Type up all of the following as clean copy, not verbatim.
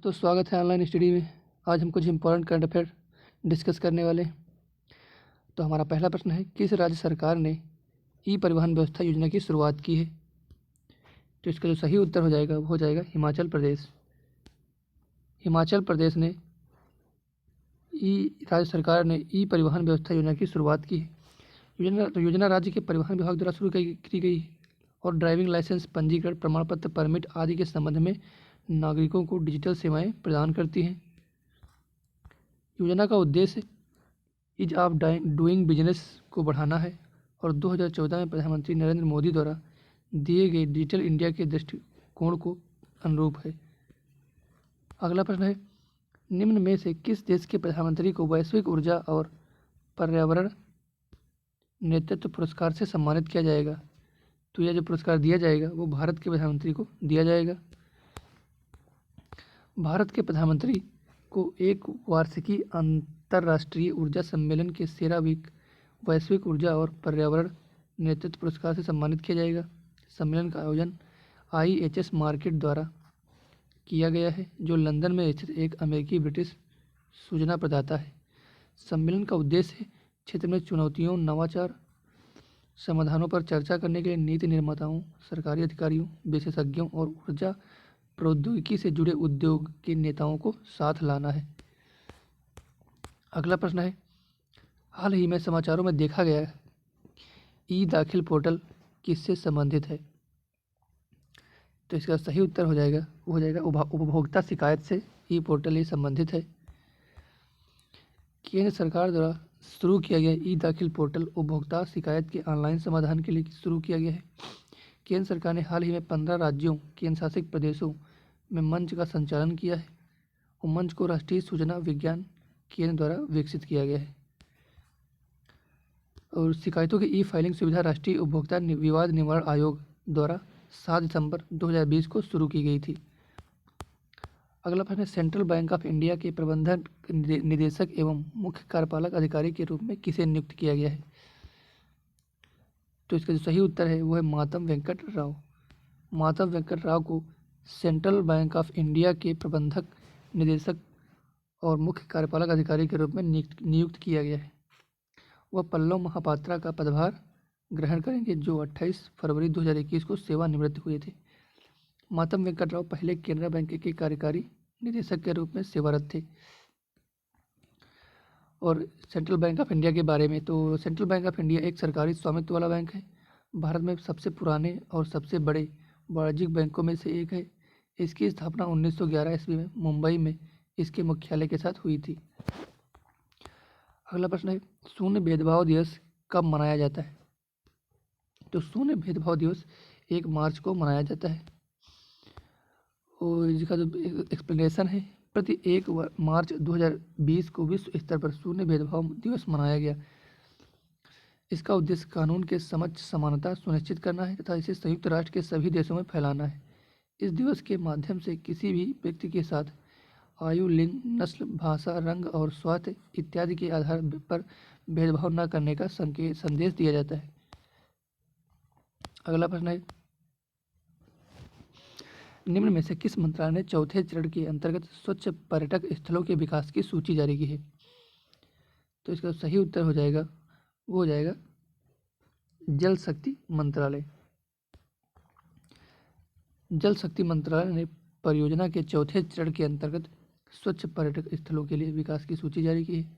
तो स्वागत है ऑनलाइन स्टडी में। आज हम कुछ इम्पोर्टेंट करंट अफेयर डिस्कस करने वाले हैं। तो हमारा पहला प्रश्न है, किस राज्य सरकार ने ई परिवहन व्यवस्था योजना की शुरुआत की है? तो इसका जो सही उत्तर हो जाएगा वो हो जाएगा हिमाचल प्रदेश। हिमाचल प्रदेश ने राज्य सरकार ने ई परिवहन व्यवस्था योजना की शुरुआत की है। योजना राज्य के परिवहन विभाग द्वारा शुरू की गई है और ड्राइविंग लाइसेंस, पंजीकरण, प्रमाण पत्र, परमिट आदि के संबंध में नागरिकों को डिजिटल सेवाएं प्रदान करती हैं। योजना का उद्देश्य ईज ऑफ डूइंग बिजनेस को बढ़ाना है और 2014 में प्रधानमंत्री नरेंद्र मोदी द्वारा दिए गए डिजिटल इंडिया के दृष्टिकोण को अनुरूप है। अगला प्रश्न है, निम्न में से किस देश के प्रधानमंत्री को वैश्विक ऊर्जा और पर्यावरण नेतृत्व पुरस्कार से सम्मानित किया जाएगा? तो यह जो पुरस्कार दिया जाएगा वो भारत के प्रधानमंत्री को दिया जाएगा। भारत के प्रधानमंत्री को एक वार्षिकी अंतर्राष्ट्रीय ऊर्जा सम्मेलन के सेरावीक वैश्विक ऊर्जा और पर्यावरण नेतृत्व पुरस्कार से सम्मानित किया जाएगा। सम्मेलन का आयोजन IHS मार्केट द्वारा किया गया है, जो लंदन में स्थित एक अमेरिकी ब्रिटिश सूचना प्रदाता है। सम्मेलन का उद्देश्य क्षेत्र में चुनौतियों, नवाचार, समाधानों पर चर्चा करने के लिए नीति निर्माताओं, सरकारी अधिकारियों, विशेषज्ञों और ऊर्जा प्रौद्योगिकी से जुड़े उद्योग के नेताओं को साथ लाना है। अगला प्रश्न है, हाल ही में समाचारों में देखा गया ई दाखिल पोर्टल किससे संबंधित है? तो इसका सही उत्तर हो जाएगा उपभोक्ता शिकायत से ई पोर्टल ही संबंधित है। केंद्र सरकार द्वारा शुरू किया गया ई दाखिल पोर्टल उपभोक्ता शिकायत के ऑनलाइन समाधान के लिए शुरू किया गया है। केंद्र सरकार ने हाल ही में 15 राज्यों, केंद्र शासित प्रदेशों में मंच का संचालन किया है और मंच को राष्ट्रीय सूचना विज्ञान केंद्र द्वारा विकसित किया गया है और शिकायतों की ई फाइलिंग सुविधा राष्ट्रीय उपभोक्ता विवाद निवारण आयोग द्वारा 7 दिसंबर 2020 को शुरू की गई थी। अगला प्रश्न है, सेंट्रल बैंक ऑफ इंडिया के प्रबंधन निदेशक एवं मुख्य कार्यपालक अधिकारी के रूप में किसे नियुक्त किया गया है? तो इसका जो सही उत्तर है वो है मातम वेंकट राव। मातम वेंकट राव को सेंट्रल बैंक ऑफ इंडिया के प्रबंधक निदेशक और मुख्य कार्यपालक अधिकारी के रूप में नियुक्त किया गया है। वह पल्लव महापात्रा का पदभार ग्रहण करेंगे, जो 28 फरवरी 2021 को सेवानिवृत्त हुए थे। मातम वेंकट राव पहले केनरा बैंक के कार्यकारी निदेशक के रूप में सेवारत थे। और सेंट्रल बैंक ऑफ इंडिया के बारे में, तो सेंट्रल बैंक ऑफ इंडिया एक सरकारी स्वामित्व वाला बैंक है। भारत में सबसे पुराने और सबसे बड़े वाणिज्यिक बैंकों में से एक है। इसकी स्थापना 1911 ईस्वी में मुंबई में इसके मुख्यालय के साथ हुई थी। अगला प्रश्न है, शून्य भेदभाव दिवस कब मनाया जाता है? तो शून्य भेदभाव दिवस 1 मार्च को मनाया जाता है और इसका जो एक्सप्लेनेशन है, प्रति 1 मार्च 2020 को विश्व स्तर पर शून्य भेदभाव दिवस मनाया गया। इसका उद्देश्य कानून के समक्ष समानता सुनिश्चित करना है तथा इसे संयुक्त राष्ट्र के सभी देशों में फैलाना है। इस दिवस के माध्यम से किसी भी व्यक्ति के साथ आयु, लिंग, नस्ल, भाषा, रंग और स्वास्थ्य इत्यादि के आधार पर भेदभाव न करने का संदेश दिया जाता है। अगला प्रश्न है, निम्न में से किस मंत्रालय ने चौथे चरण के अंतर्गत स्वच्छ पर्यटक स्थलों के विकास की सूची जारी की है? तो इसका सही उत्तर हो जाएगा जल शक्ति मंत्रालय। जल शक्ति मंत्रालय ने परियोजना के चौथे चरण के अंतर्गत स्वच्छ पर्यटक स्थलों के लिए विकास की सूची जारी की है।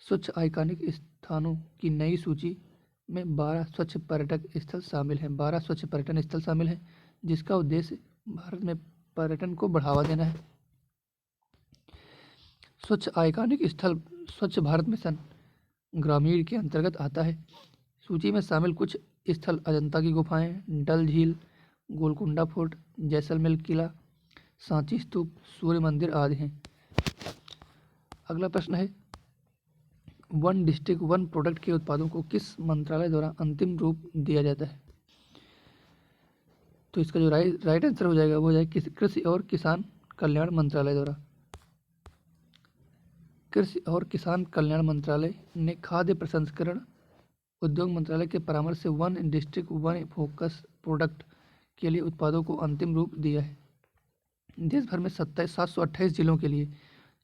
स्वच्छ आइकॉनिक स्थानों की नई सूची में 12 स्वच्छ पर्यटक स्थल शामिल हैं। 12 स्वच्छ पर्यटन स्थल शामिल हैं, जिसका उद्देश्य भारत में पर्यटन को बढ़ावा देना है। स्वच्छ आइकॉनिक स्थल स्वच्छ भारत मिशन ग्रामीण के अंतर्गत आता है। सूची में शामिल कुछ स्थल अजंता की गुफाएं, डल झील, गोलकुंडा फोर्ट, जैसलमेर किला, सांची स्तूप, सूर्य मंदिर आदि हैं। अगला प्रश्न है, वन डिस्ट्रिक्ट वन प्रोडक्ट के उत्पादों को किस मंत्रालय द्वारा अंतिम रूप दिया जाता है? तो इसका जो राइट आंसर हो जाएगा वो हो जाएगा कृषि और किसान कल्याण मंत्रालय द्वारा। कृषि और किसान कल्याण मंत्रालय ने खाद्य प्रसंस्करण उद्योग मंत्रालय के परामर्श से one district one focus product के लिए उत्पादों को अंतिम रूप दिया है। देश भर में 728 जिलों के लिए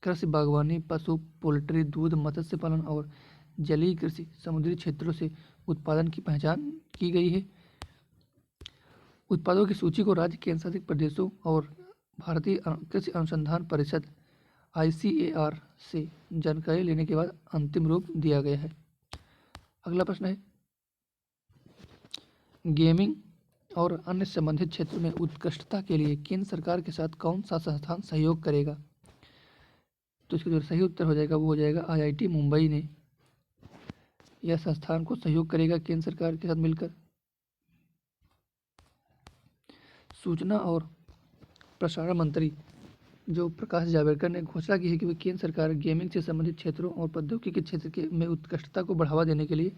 कृषि, बागवानी, पशु, पोल्ट्री, दूध, मत्स्य पालन और जलीय कृषि समुद्री क्षेत्रों से उत्पादन की पहचान की गई है। उत्पादों की सूची को राज्य, केंद्र शासित प्रदेशों और भारतीय कृषि अनुसंधान परिषद ICAR से जानकारी लेने के बाद अंतिम रूप दिया गया है। अगला प्रश्न है, गेमिंग और अन्य संबंधित क्षेत्रों में उत्कृष्टता के लिए केंद्र सरकार के साथ कौन सा संस्थान सहयोग करेगा? तो इसका जो सही उत्तर हो जाएगा वो हो जाएगा IIT मुंबई ने यह संस्थान को सहयोग करेगा केंद्र सरकार के साथ मिलकर। सूचना और प्रसारण मंत्री जो प्रकाश जावड़ेकर ने घोषणा की है कि वे केंद्र सरकार गेमिंग से संबंधित क्षेत्रों और प्रौद्योगिकी के क्षेत्र में उत्कृष्टता को बढ़ावा देने के लिए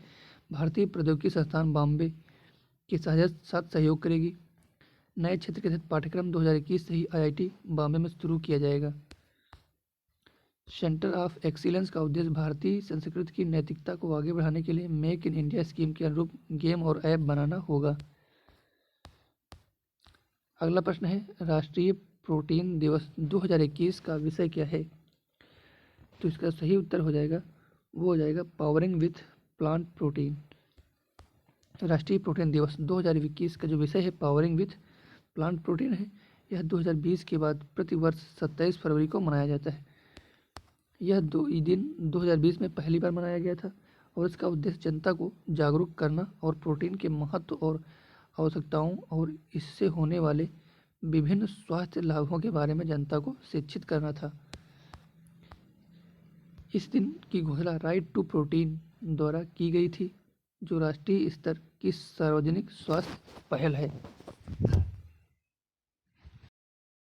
भारतीय प्रौद्योगिकी संस्थान बॉम्बे के साथ सहयोग करेगी। नए क्षेत्र के तहत पाठ्यक्रम 2021 से ही IIT बॉम्बे में शुरू किया जाएगा। सेंटर ऑफ एक्सीलेंस का उद्देश्य भारतीय संस्कृति की नैतिकता को आगे बढ़ाने के लिए मेक इन इंडिया स्कीम के अनुरूप गेम और ऐप बनाना होगा। अगला प्रश्न है, राष्ट्रीय प्रोटीन दिवस 2021 का विषय क्या है? तो इसका सही उत्तर हो जाएगा वो हो जाएगा पावरिंग विथ प्लांट प्रोटीन। राष्ट्रीय प्रोटीन दिवस 2021 का जो विषय है पावरिंग विथ प्लांट प्रोटीन है। यह 2020 के बाद प्रति वर्ष 27 फरवरी को मनाया जाता है। यह दिन 2020 में पहली बार मनाया गया था और इसका उद्देश्य जनता को जागरूक करना और प्रोटीन के महत्व और आवश्यकताओं और इससे होने वाले विभिन्न स्वास्थ्य लाभों के बारे में जनता को शिक्षित करना था। इस दिन की घोषणा राइट टू प्रोटीन द्वारा की गई थी, जो राष्ट्रीय स्तर की सार्वजनिक स्वास्थ्य पहल है।